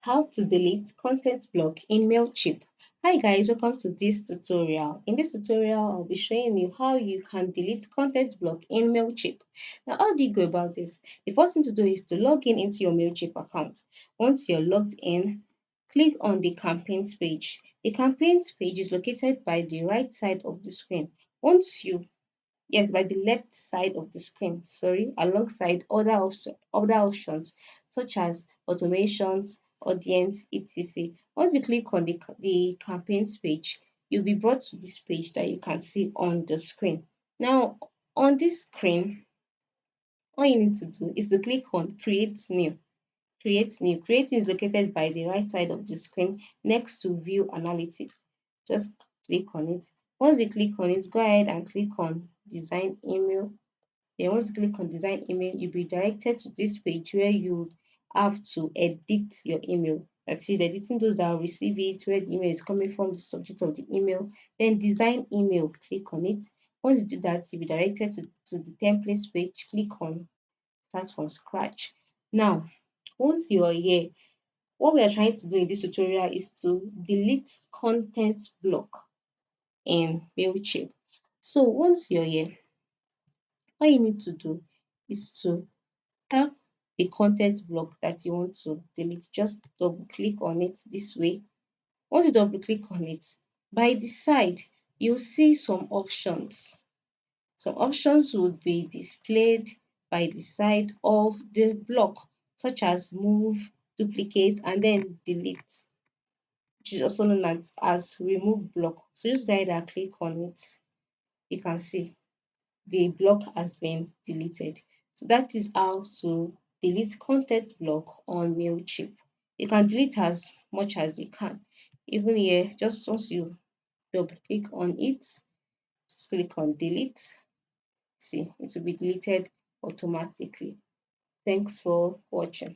How to delete content block in MailChimp. Hi guys, welcome to this tutorial. In this tutorial, I'll be showing you how you can delete content block in MailChimp. Now, how do you go about this? The first thing to do is to log in into your MailChimp account. Once you're logged in, click on the campaigns page. The campaigns page is located by the right side of the screen. Once you Yes, by the left side of the screen, sorry, alongside other options such as automations, audience, etc. Once you click on the campaigns page, you'll be brought to this page that you can see on the screen. Now, on this screen, all you need to do is to click on create new. Create new. Create new is located by the right side of the screen next to view analytics. Just click on it. Once you click on it, go ahead and click on design email. Then once you click on design email, you'll be directed to this page where you have to edit your email. That is editing those that will receive it, where the email is coming from, the subject of the email. Then design email, click on it. Once you do that, you'll be directed to the templates page. Click on start from scratch. Now, once you are here, what we are trying to do in this tutorial is to delete content block in MailChimp. So once you're here, all you need to do is to tap the content block that you want to delete. Just double click on it this way. Once you double click on it, by the side, you'll see some options. Some options would be displayed by the side of the block, such as move, duplicate, and then delete, which is also known as remove block. So just go ahead and click on it. You can see the block has been deleted. So that is how to delete content block on MailChimp. You can delete as much as you can. Even here, just once you double click on it, just click on delete. See, it will be deleted automatically. Thanks for watching.